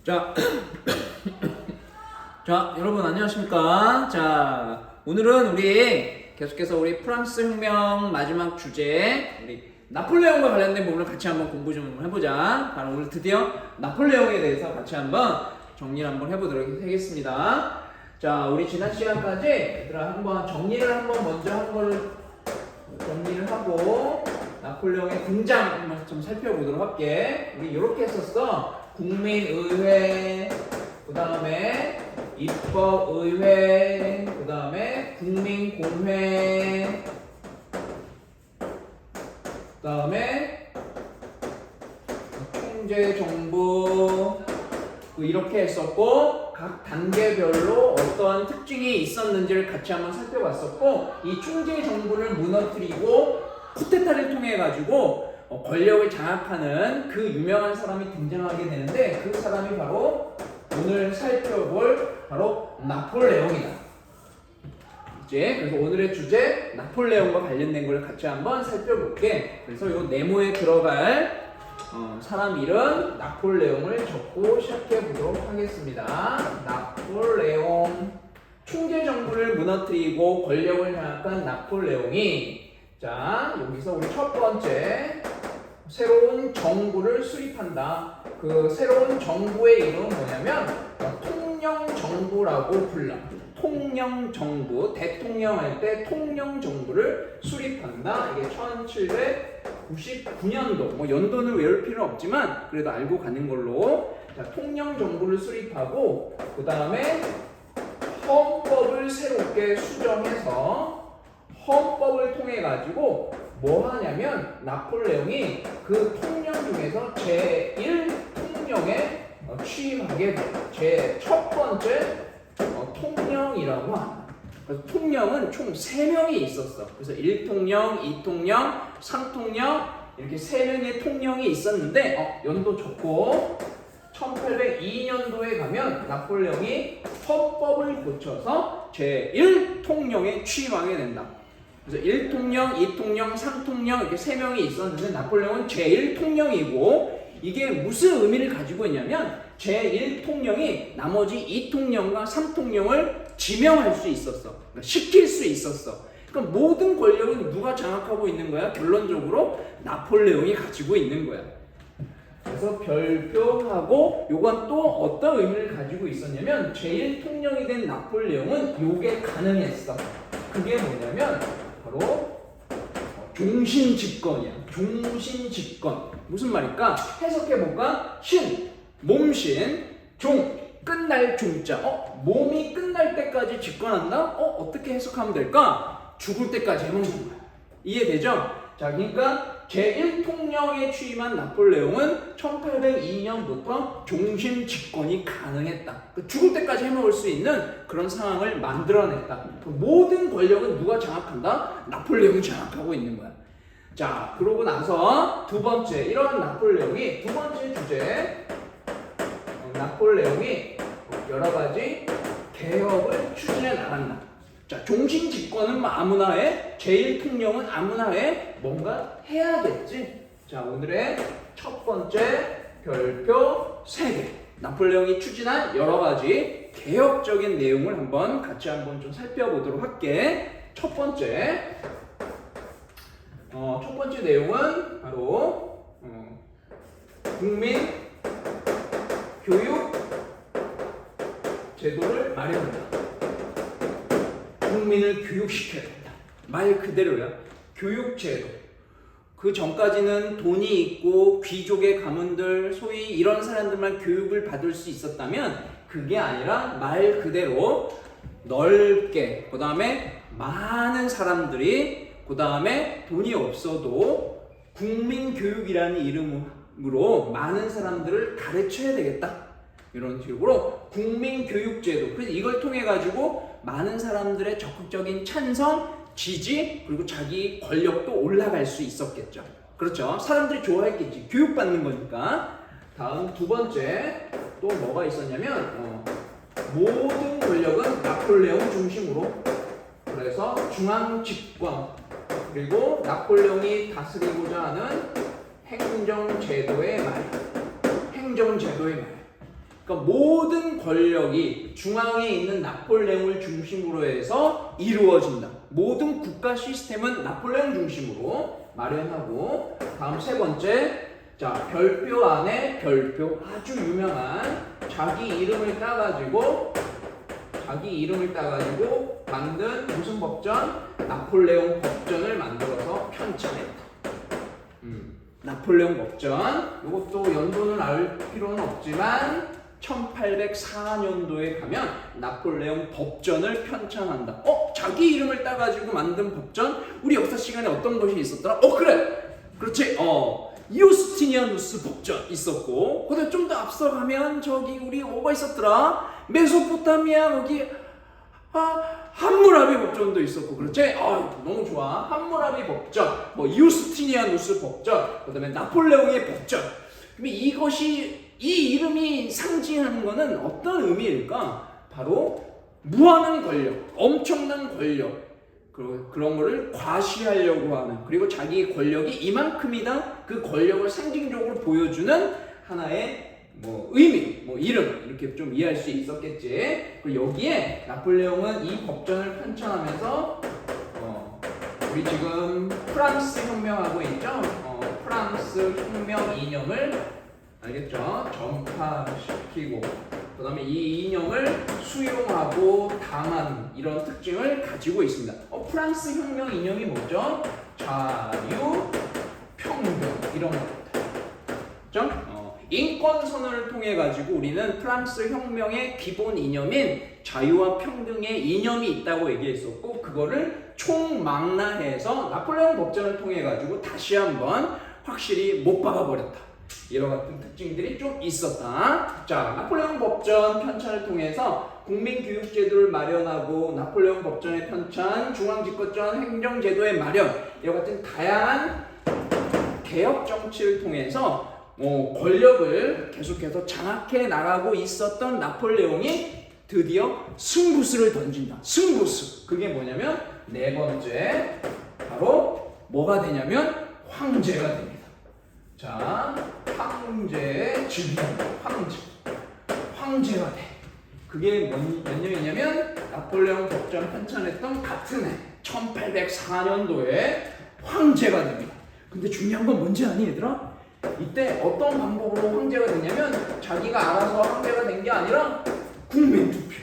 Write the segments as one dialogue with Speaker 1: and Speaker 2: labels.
Speaker 1: 자, 자, 여러분 안녕하십니까? 자, 오늘은 우리 계속해서 우리 프랑스 혁명 마지막 주제, 우리 나폴레옹과 관련된 부분을 같이 한번 공부 좀 해보자. 바로 오늘 드디어 나폴레옹에 대해서 같이 한번 정리를 한번 해보도록 하겠습니다. 자, 우리 지난 시간까지 얘들아 한번 정리를 한번 먼저 한 거를 정리를 하고 나폴레옹의 등장 한번 좀 살펴보도록 할게. 우리 이렇게 했었어. 국민의회, 그 다음에 입법의회, 그 다음에 국민공회, 그 다음에 총재정부, 이렇게 했었고 각 단계별로 어떠한 특징이 있었는지를 같이 한번 살펴봤었고, 이 총재정부를 무너뜨리고 쿠데타를 통해 가지고 권력을 장악하는 그 유명한 사람이 등장하게 되는데, 그 사람이 바로 오늘 살펴볼 바로 나폴레옹이다. 이제 그래서 오늘의 주제 나폴레옹과 관련된 걸 같이 한번 살펴볼게. 그래서 이 네모에 들어갈 사람 이름 나폴레옹을 적고 시작해 보도록 하겠습니다. 나폴레옹, 총재 정부를 무너뜨리고 권력을 장악한 나폴레옹이, 자 여기서 우리 첫 번째 새로운 정부를 수립한다. 그 새로운 정부의 이름은 뭐냐면 통령정부라고 불러. 통령정부, 대통령 할 때 통령정부를 수립한다. 이게 1799년도, 뭐 연도는 외울 필요는 없지만 그래도 알고 가는 걸로. 자, 통령정부를 수립하고 그 다음에 헌법을 새롭게 수정해서 헌법을 통해 가지고 뭐 하냐면 나폴레옹이 그 통령 중에서 제1통령에 취임하게 돼요. 제 첫 번째 통령이라고 합니다. 그래서 통령은 총 3명이 있었어. 그래서 1통령, 2통령, 3통령 이렇게 3명의 통령이 있었는데 연도 좋고 1802년도에 가면 나폴레옹이 헌법을 고쳐서 제1통령에 취임하게 된다. 그래서 1통령, 2통령, 3통령 이렇게 3명이 있었는데 나폴레옹은 제1통령이고, 이게 무슨 의미를 가지고 있냐면 제1통령이 나머지 2통령과 3통령을 지명할 수 있었어. 그러니까 시킬 수 있었어. 그러니까 모든 권력은 누가 장악하고 있는 거야? 결론적으로 나폴레옹이 가지고 있는 거야. 그래서 별표하고, 요건 또 어떤 의미를 가지고 있었냐면 제1통령이 된 나폴레옹은 요게 가능했어. 그게 뭐냐면 바로 종신집권이야. 종신집권. 무슨 말일까? 해석해볼까? 신, 몸신, 종, 끝날 종자. 몸이 끝날 때까지 집권한다? 어떻게 해석하면 될까? 죽을 때까지 해먹는 거야. 이해되죠? 자, 그러니까 제1통령에 취임한 나폴레옹은 1802년부터 종신집권이 가능했다. 죽을 때까지 해먹을 수 있는 그런 상황을 만들어냈다. 모든 권력은 누가 장악한다? 나폴레옹이 장악하고 있는 거야. 자, 그러고 나서 두 번째, 이런 나폴레옹이, 두 번째 주제, 나폴레옹이 여러 가지 개혁을 추진해 나간다. 자, 종신집권은 아무나 해, 제1통령은 아무나 해, 뭔가 해야겠지. 자, 오늘의 첫 번째 별표 3개. 나폴레옹이 추진한 여러 가지 개혁적인 내용을 같이 한번 좀 살펴보도록 할게. 첫 번째 내용은 바로 국민 교육 제도를 마련한다. 국민을 교육시켜야 된다. 말 그대로야. 교육제도. 그 전까지는 돈이 있고 귀족의 가문들, 소위 이런 사람들만 교육을 받을 수 있었다면, 그게 아니라 말 그대로 넓게, 그 다음에 많은 사람들이, 그 다음에 돈이 없어도 국민교육이라는 이름으로 많은 사람들을 가르쳐야 되겠다. 이런 식으로 국민교육제도. 그래서 이걸 통해 가지고 많은 사람들의 적극적인 찬성, 지지, 그리고 자기 권력도 올라갈 수 있었겠죠. 그렇죠? 사람들이 좋아했겠지. 교육받는 거니까. 다음 두 번째 또 뭐가 있었냐면 모든 권력은 나폴레옹 중심으로. 그래서 중앙집권, 그리고 나폴레옹이 다스리고자 하는 행정제도의 말. 그러니까 모든 권력이 중앙에 있는 나폴레옹을 중심으로 해서 이루어진다. 모든 국가 시스템은 나폴레옹 중심으로 마련하고, 다음 세 번째, 자, 별표 안에 별표, 아주 유명한 자기 이름을 따가지고 만든 무슨 법전? 나폴레옹 법전을 만들어서 편찬했다. 나폴레옹 법전. 이것도 연도는 알 필요는 없지만 1804년도에 가면 나폴레옹 법전을 편찬한다. 자기 이름을 따가지고 만든 법전? 우리 역사 시간에 어떤 것이 있었더라? 그래! 그렇지! 유스티니아누스 법전 있었고, 그다음 좀 더 앞서가면 저기 우리 뭐가 있었더라? 메소포타미아 거기 함무라비 법전도 있었고, 그렇지? 너무 좋아. 함무라비 법전, 유스티니아누스 법전, 그다음에 나폴레옹의 법전. 그럼 이 이름이 상징하는 것은 어떤 의미일까? 바로 무한한 권력, 엄청난 권력, 그런 거를 과시하려고 하는, 그리고 자기의 권력이 이만큼이다, 그 권력을 상징적으로 보여주는 하나의 의미, 이름, 이렇게 좀 이해할 수 있었겠지. 그리고 여기에 나폴레옹은 이 법전을 편찬하면서 우리 지금 프랑스 혁명하고 있죠? 프랑스 혁명 이념을, 알겠죠? 전파시키고, 그 다음에 이 이념을 수용하고 당하는 이런 특징을 가지고 있습니다. 프랑스 혁명 이념이 뭐죠? 자유, 평등, 이런 겁니다. 그죠? 인권선언을 통해 가지고 우리는 프랑스 혁명의 기본 이념인 자유와 평등의 이념이 있다고 얘기했었고, 그거를 총망라해서 나폴레옹 법전을 통해 가지고 다시 한번 확실히 못 박아버렸다. 이런 같은 특징들이 좀 있었다. 자, 나폴레옹 법전 편찬을 통해서 국민교육제도를 마련하고, 나폴레옹 법전의 편찬, 중앙집권전 행정제도의 마련, 이런 같은 다양한 개혁 정치를 통해서 권력을 계속해서 장악해 나가고 있었던 나폴레옹이 드디어 승부수를 던진다. 승부수. 그게 뭐냐면 네 번째, 바로 뭐가 되냐면 황제가 됩니다. 자, 황제의 즉위합니다. 황제가 돼. 그게 몇 년이냐면 나폴레옹 법전 편찬했던 같은 해 1804년도에 황제가 됩니다. 근데 중요한 건 뭔지 아니 얘들아? 이때 어떤 방법으로 황제가 됐냐면, 자기가 알아서 황제가 된 게 아니라 국민투표.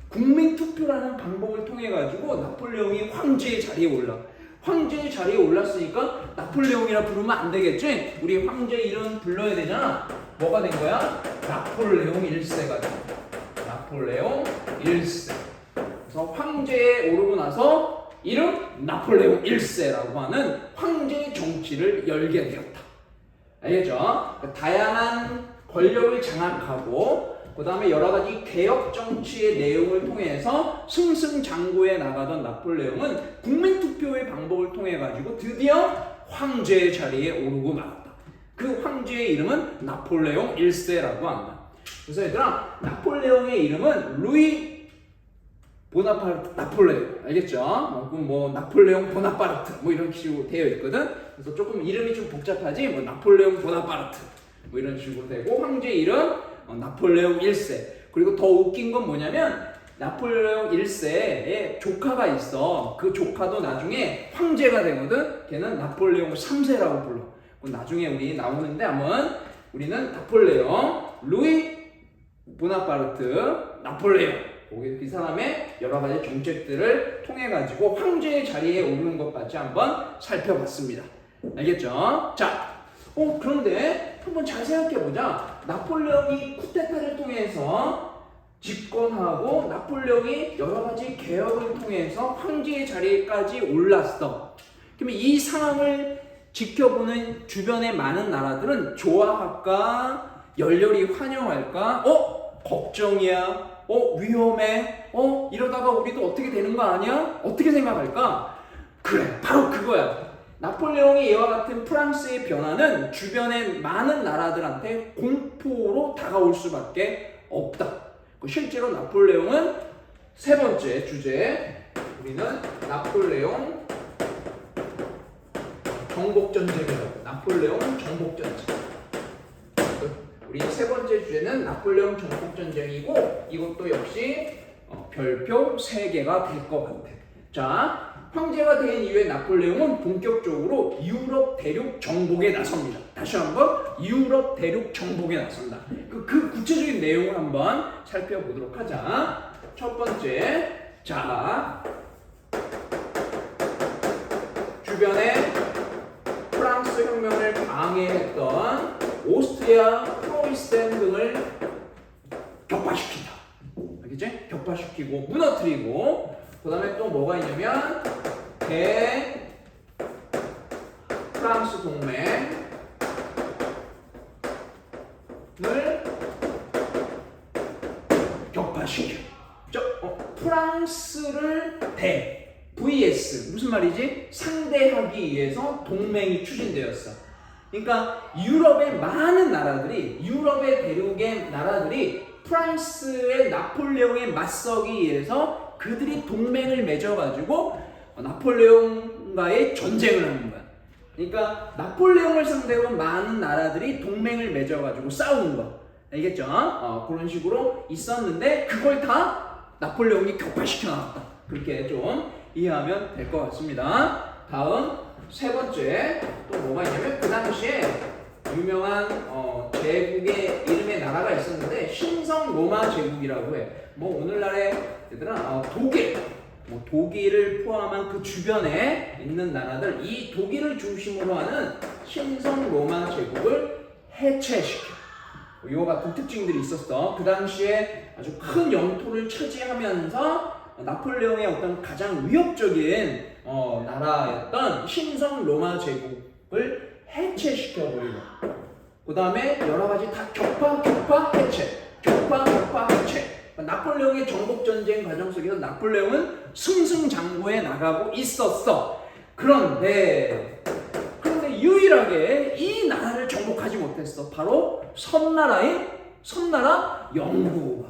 Speaker 1: 국민투표라는 방법을 통해 가지고 나폴레옹이 황제의 자리에 올라. 황제의 자리에 올랐으니까 나폴레옹이라 부르면 안 되겠지? 우리 황제 이름 불러야 되잖아. 뭐가 된 거야? 나폴레옹 1세가 된 거야. 나폴레옹 1세. 그래서 황제에 오르고 나서 이름 나폴레옹 1세라고 하는 황제 정치를 열게 되었다. 알겠죠? 다양한 권력을 장악하고, 그 다음에 여러 가지 개혁 정치의 내용을 통해서 승승장구해 나가던 나폴레옹은 국민투표의 방법을 통해 가지고 드디어 황제의 자리에 오르고 말았다. 그 황제의 이름은 나폴레옹 1세라고 한다. 그래서 얘들아, 나폴레옹의 이름은 루이 보나파르트 나폴레옹, 알겠죠? 그럼 나폴레옹 보나파르트 이런 식으로 되어 있거든. 그래서 조금 이름이 좀 복잡하지. 나폴레옹 보나파르트 이런 식으로 되고, 황제 이름 나폴레옹 1세. 그리고 더 웃긴 건 뭐냐면 나폴레옹 1세에 조카가 있어. 그 조카도 나중에 황제가 되거든. 걔는 나폴레옹 3세라고 불러. 나중에 우리 나오는데 한번 우리는 나폴레옹 루이 보나파르트 나폴레옹, 이 사람의 여러 가지 정책들을 통해 가지고 황제의 자리에 오르는 것까지 한번 살펴봤습니다. 알겠죠? 자, 그런데 한번 잘 생각해 보자. 나폴레옹이 쿠데타를 통해서 집권하고, 나폴레옹이 여러 가지 개혁을 통해서 황제의 자리까지 올랐어. 그러면 이 상황을 지켜보는 주변의 많은 나라들은 좋아할까? 열렬히 환영할까? 걱정이야. 위험해. 이러다가 우리도 어떻게 되는 거 아니야? 어떻게 생각할까? 그래, 바로 그거야. 나폴레옹의 이와 같은 프랑스의 변화는 주변의 많은 나라들한테 공포로 다가올 수밖에 없다. 실제로 나폴레옹은 세 번째 주제, 우리는 나폴레옹 정복전쟁이라고. 나폴레옹 정복전쟁. 우리 세 번째 주제는 나폴레옹 정복 전쟁이고 이것도 역시 별표 3개가 될 것 같아. 자, 황제가 된 이후에 나폴레옹은 본격적으로 유럽 대륙 정복에 나섭니다. 다시 한번 유럽 대륙 정복에 나선다. 그 구체적인 내용을 한번 살펴보도록 하자. 첫 번째, 자, 주변에 프랑스 혁명을 방해했던 오스트리아, 프로이센 등을 격파시킨다. 알겠지? 격파시키고 무너뜨리고 그 다음에 또 뭐가 있냐면 프랑스 동맹을 격파시켜. 프랑스를 vs 무슨 말이지? 상대하기 위해서 동맹이 추진되었어. 그러니까 유럽의 많은 나라들이 유럽의 대륙의 나라들이 프랑스의 나폴레옹에 맞서기 위해서 그들이 동맹을 맺어가지고 나폴레옹과의 전쟁을 하는 거야. 그러니까 나폴레옹을 상대로 많은 나라들이 동맹을 맺어가지고 싸우는 거. 알겠죠? 그런 식으로 있었는데 그걸 다 나폴레옹이 격파시켜 나왔다. 그렇게 좀 이해하면 될 것 같습니다. 다음 세 번째 또 뭐가 있냐면 그 당시에 유명한 제국의 이름의 나라가 있었는데 신성 로마 제국이라고 해. 뭐 오늘날의 얘들아 독일을 포함한 그 주변에 있는 나라들 이 독일을 중심으로 하는 신성 로마 제국을 해체시켜. 이와 같은 특징들이 있었어. 그 당시에 아주 큰 영토를 차지하면서 나폴레옹의 어떤 가장 위협적인 나라였던 신성 로마 제국을 해체시켜버리고 그 다음에 여러가지 다 격파 해체 나폴레옹의 정복전쟁 과정 속에서 나폴레옹은 승승장구해 나가고 있었어. 그런데 유일하게 이 나라를 정복하지 못했어. 바로 섬나라 영국.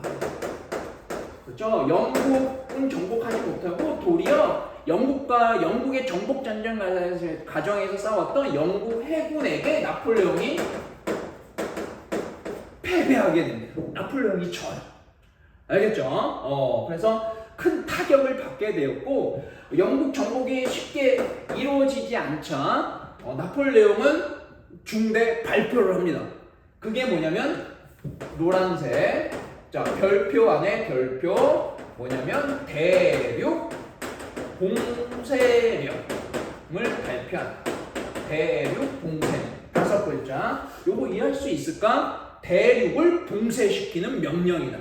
Speaker 1: 그렇죠? 영국은 정복하지 못하고 도리어 영국의 정복전쟁 과정에서 싸웠던 영국 해군에게 나폴레옹이 패배하게 됩니다. 나폴레옹이 져요. 알겠죠? 그래서 큰 타격을 받게 되었고 영국 정복이 쉽게 이루어지지 않자 나폴레옹은 중대 발표를 합니다. 그게 뭐냐면 노란색 별표 안에 별표 뭐냐면 대륙 봉쇄령을 발표한다. 대륙 봉쇄령 5글자. 요거 이해할 수 있을까? 대륙을 봉쇄시키는 명령이다.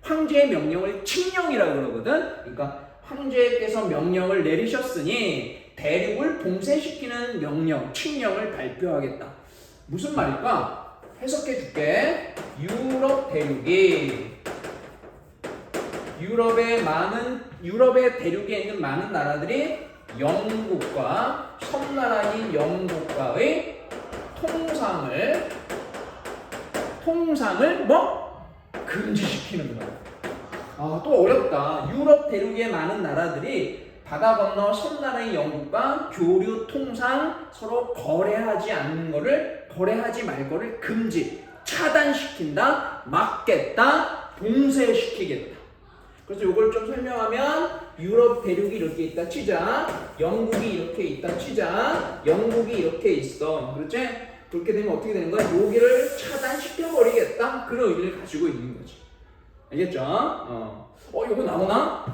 Speaker 1: 황제의 명령을 칙령이라고 그러거든. 그러니까 황제께서 명령을 내리셨으니 대륙을 봉쇄시키는 명령, 칙령을 발표하겠다. 무슨 말일까? 해석해 줄게. 유럽 대륙이 유럽의 대륙에 있는 많은 나라들이 영국과 섬나라인 영국과의 통상을 금지시키는 거야. 또 어렵다. 유럽 대륙의 많은 나라들이 바다 건너 섬나라의 영국과 교류, 통상, 서로 거래하지 말 거를 금지, 차단시킨다, 막겠다, 봉쇄시키겠다. 그래서 이걸 좀 설명하면 유럽 대륙이 이렇게 있다 치자, 영국이 이렇게 있다 치자, 영국이 이렇게 있어. 그렇지? 그렇게 되면 어떻게 되는 거야? 여기를 차단시켜버리겠다. 그런 의미를 가지고 있는 거지. 알겠죠? 이거 나오나?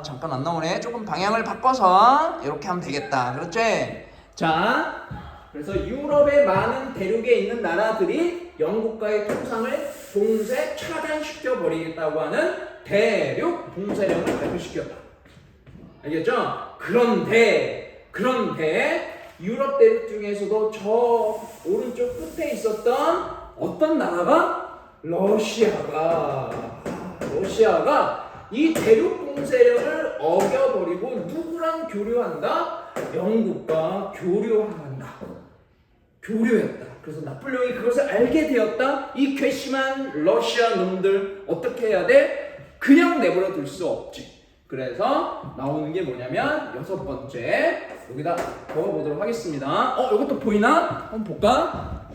Speaker 1: 잠깐 안 나오네. 조금 방향을 바꿔서 이렇게 하면 되겠다. 그렇지? 자, 그래서 유럽의 많은 대륙에 있는 나라들이 영국과의 통상을 차단시켜 버리겠다고 하는 대륙 봉쇄령을 발표시켰다. 알겠죠? 그런데 유럽 대륙 중에서도 저 오른쪽 끝에 있었던 어떤 나라가 러시아가 이 대륙 봉쇄령을 어겨버리고 누구랑 교류한다? 영국과 교류했다. 그래서 나폴레옹이 그것을 알게 되었다. 이 괘씸한 러시아 놈들 어떻게 해야 돼? 그냥 내버려 둘 수 없지. 그래서 나오는 게 뭐냐면 6번째 여기다 적어보도록 하겠습니다. 이것도 보이나? 한번 볼까?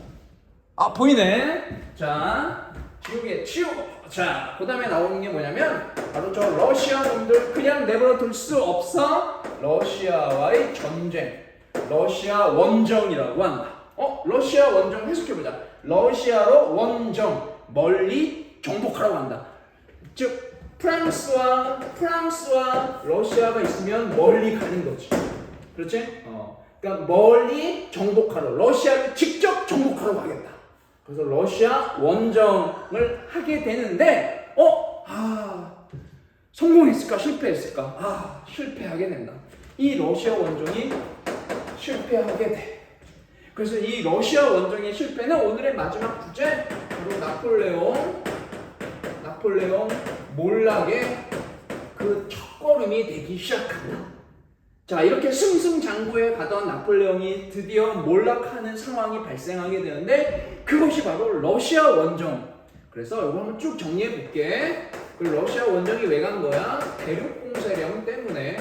Speaker 1: 아, 보이네. 자, 지우개 치우고. 자, 그 다음에 나오는 게 뭐냐면 바로 저 러시아 놈들 그냥 내버려 둘 수 없어. 러시아와의 전쟁, 러시아 원정이라고 한다. 러시아 원정 해석해보자. 러시아로 원정, 멀리 정복하라고 한다. 즉 프랑스와 러시아가 있으면 멀리 가는 거지. 그렇지? 그러니까 멀리 정복하러, 러시아를 직접 정복하러 가겠다. 그래서 러시아 원정을 하게 되는데, 성공했을까? 실패했을까? 실패하게 된다. 이 러시아 원정이 실패하게 돼. 그래서 이 러시아 원정의 실패는 오늘의 마지막 주제, 바로 나폴레옹 몰락의 그 첫걸음이 되기 시작한다. 자, 이렇게 승승장구해 가던 나폴레옹이 드디어 몰락하는 상황이 발생하게 되는데, 그것이 바로 러시아 원정. 그래서 이거 한번 쭉 정리해 볼게. 그 러시아 원정이 왜 간 거야? 대륙공세령 때문에.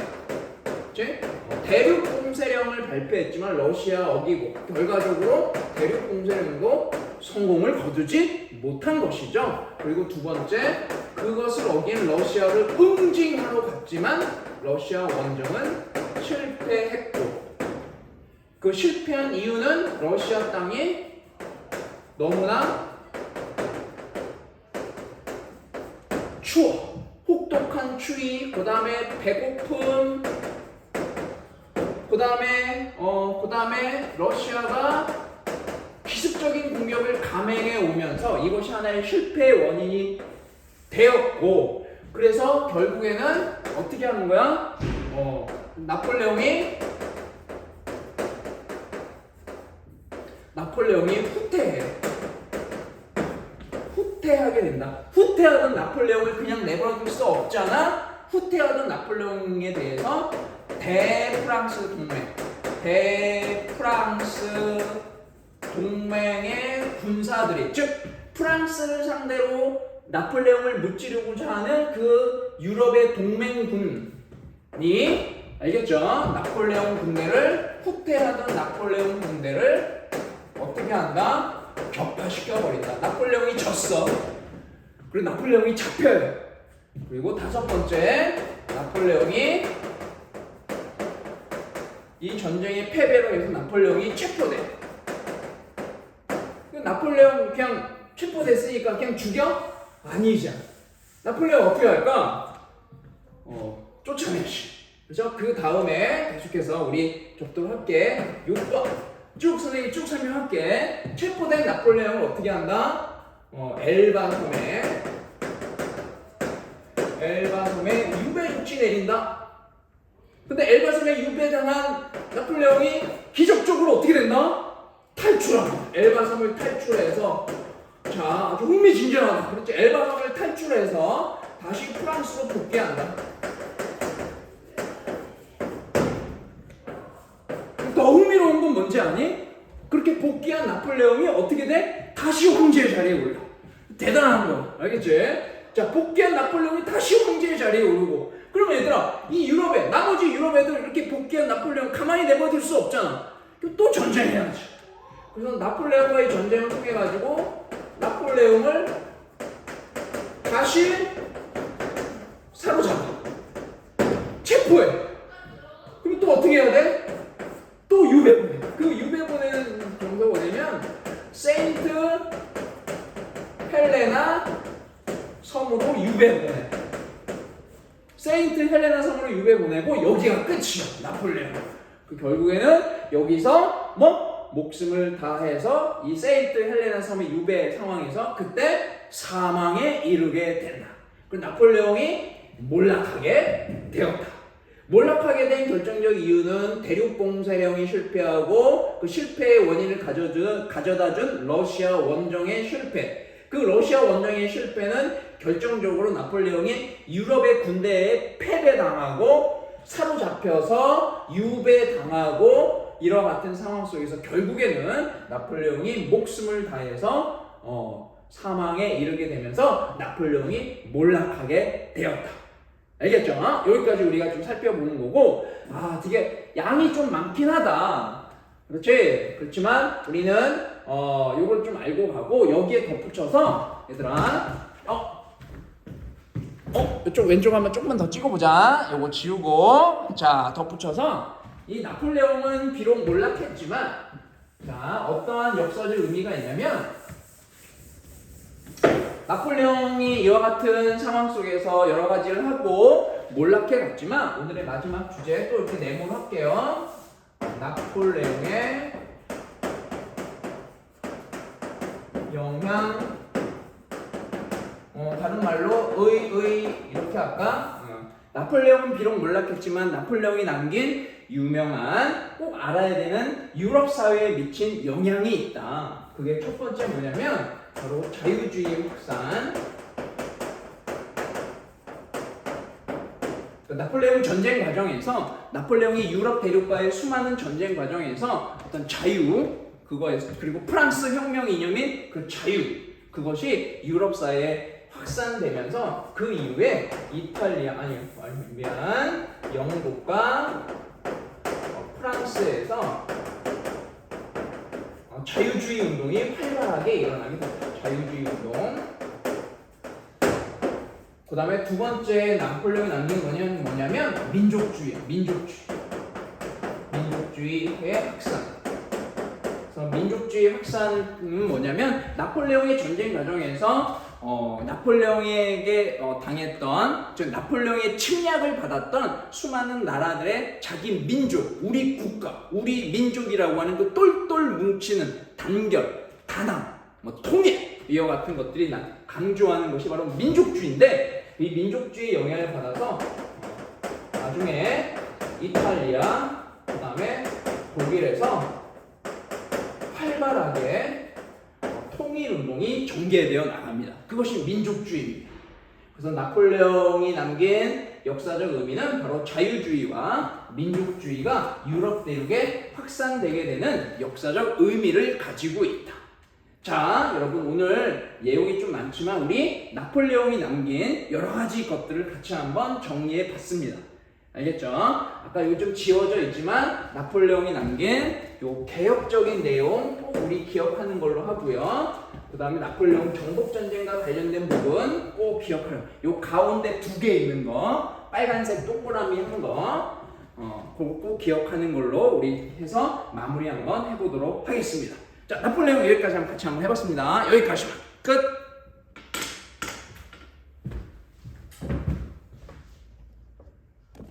Speaker 1: 그치? 대륙공세령을 발표했지만 러시아 어기고, 결과적으로 대륙공세령도 성공을 거두지 못한 것이죠. 그리고 두 번째, 그것을 어긴 러시아를 응징하러 갔지만 러시아 원정은 실패했고, 그 실패한 이유는 러시아 땅이 너무나 추워. 혹독한 추위, 그 다음에 배고픔, 그 다음에 러시아가 기습적인 공격을 감행해 오면서 이것이 하나의 실패의 원인이 되었고, 그래서 결국에는 어떻게 하는 거야? 나폴레옹이 후퇴하게 된다. 후퇴하던 나폴레옹을 그냥 내버려둘 수 없잖아. 후퇴하던 나폴레옹에 대해서 대프랑스 동맹의 군사들이, 즉 프랑스를 상대로 나폴레옹을 무찌르고자 하는 그 유럽의 동맹군이, 알겠죠? 후퇴하던 나폴레옹 군대를 어떻게 한다? 격파시켜버린다. 나폴레옹이 졌어. 그리고 나폴레옹이 잡혀요. 그리고 다섯 번째, 나폴레옹이 이 전쟁의 패배로 해서 나폴레옹이 체포돼. 나폴레옹 그냥 체포됐으니까 그냥 죽여? 아니잖아. 나폴레옹 어떻게 할까? 쫓아내지. 그래서 그 다음에 계속해서 우리 접근할게. 선생님이 쭉 설명할게. 체포된 나폴레옹을 어떻게 한다? 엘바 섬에 유배 조치 내린다. 근데 엘바 섬에 유배당한 나폴레옹이 기적적으로 어떻게 된다? 탈출합니다. 엘바 섬을 탈출해서, 자, 아주 흥미진진하다. 그렇지? 엘바 섬을 탈출해서 다시 프랑스로 복귀한다. 더 흥미로운 건 뭔지 아니? 그렇게 복귀한 나폴레옹이 어떻게 돼? 다시 황제의 자리에 올라. 대단한 거. 알겠지? 자, 복귀한 나폴레옹이 다시 황제의 자리에 오르고. 그러면 얘들아, 나머지 유럽 애들 이렇게 복귀한 나폴레옹 가만히 내버려둘 수 없잖아. 또 전쟁해야지. 그래서 나폴레옹과의 전쟁을 통해 가지고 나폴레옹을 다시 사로잡아. 체포해. 그럼 또 어떻게 해야 돼? 또 유배 보내. 그 유배 보내는 정도가 뭐냐면 세인트 헬레나 섬으로 유배 보내. 세인트 헬레나 섬으로 유배 보내고 여기가 끝이야. 나폴레옹. 그 결국에는 여기서 목숨을 다해서 이 세인트 헬레나 섬의 유배 상황에서 그때 사망에 이르게 된다. 그 나폴레옹이 몰락하게 되었다. 몰락하게 된 결정적 이유는 대륙공세령이 실패하고 그 실패의 원인을 가져다준 러시아 원정의 실패. 그 러시아 원정의 실패는 결정적으로 나폴레옹이 유럽의 군대에 패배당하고 사로잡혀서 유배당하고 이와 같은 상황 속에서 결국에는 나폴레옹이 목숨을 다해서 사망에 이르게 되면서 나폴레옹이 몰락하게 되었다. 알겠죠? 여기까지 우리가 좀 살펴보는 거고, 되게 양이 좀 많긴 하다. 그렇지. 그렇지만 우리는 요걸 좀 알고 가고 여기에 덧붙여서 얘들아 이쪽 왼쪽 한번 조금만 더 찍어보자. 요거 지우고 자 덧붙여서 이 나폴레옹은 비록 몰락했지만 자 어떠한 역사적 의미가 있냐면 나폴레옹이 이와 같은 상황 속에서 여러 가지를 하고 몰락해 갔지만 오늘의 마지막 주제 또 이렇게 네모할게요. 나폴레옹의 영향 다른 말로 이렇게 할까? 나폴레옹은 비록 몰락했지만 나폴레옹이 남긴 유명한 꼭 알아야 되는 유럽 사회에 미친 영향이 있다. 그게 첫 번째 뭐냐면 바로 자유주의 확산. 나폴레옹 전쟁 과정에서 나폴레옹이 유럽 대륙과의 수많은 전쟁 과정에서 어떤 자유 그거에서 그리고 프랑스 혁명 이념인 그 자유 그것이 유럽 사회에 확산되면서 그 이후에 영국과 프랑스에서 자유주의 운동이 활발하게 일어나게 됩니다. 자유주의 운동. 그 다음에 두 번째 나폴레옹이 남긴 거는 뭐냐면 민족주의야. 민족주의의 확산. 그래서 민족주의 확산은 뭐냐면 나폴레옹의 전쟁 과정에서 나폴레옹에게 당했던 즉 나폴레옹의 침략을 받았던 수많은 나라들의 자기 민족, 우리 국가, 우리 민족이라고 하는 그 똘똘 뭉치는 단결, 단합, 통일 이와 같은 것들이 강조하는 것이 바로 민족주의인데 이 민족주의 영향을 받아서 나중에 이탈리아, 그 다음에 독일에서 활발하게 통일운동이 전개되어 나갑니다. 그것이 민족주의입니다. 그래서 나폴레옹이 남긴 역사적 의미는 바로 자유주의와 민족주의가 유럽 대륙에 확산되게 되는 역사적 의미를 가지고 있다. 자, 여러분 오늘 내용이 좀 많지만 우리 나폴레옹이 남긴 여러 가지 것들을 같이 한번 정리해 봤습니다. 알겠죠? 아까 이거 좀 지워져 있지만 나폴레옹이 남긴 요 개혁적인 내용 꼭 우리 기억하는 걸로 하고요. 그 다음에 나폴레옹 정복전쟁과 관련된 부분 꼭 기억하려. 요 가운데 두 개 있는 거 빨간색 동그라미 한 거 그거 꼭 기억하는 걸로 우리 해서 마무리 한번 해보도록 하겠습니다. 자, 나폴레옹 여기까지 같이 한번 해봤습니다. 여기까지만 끝!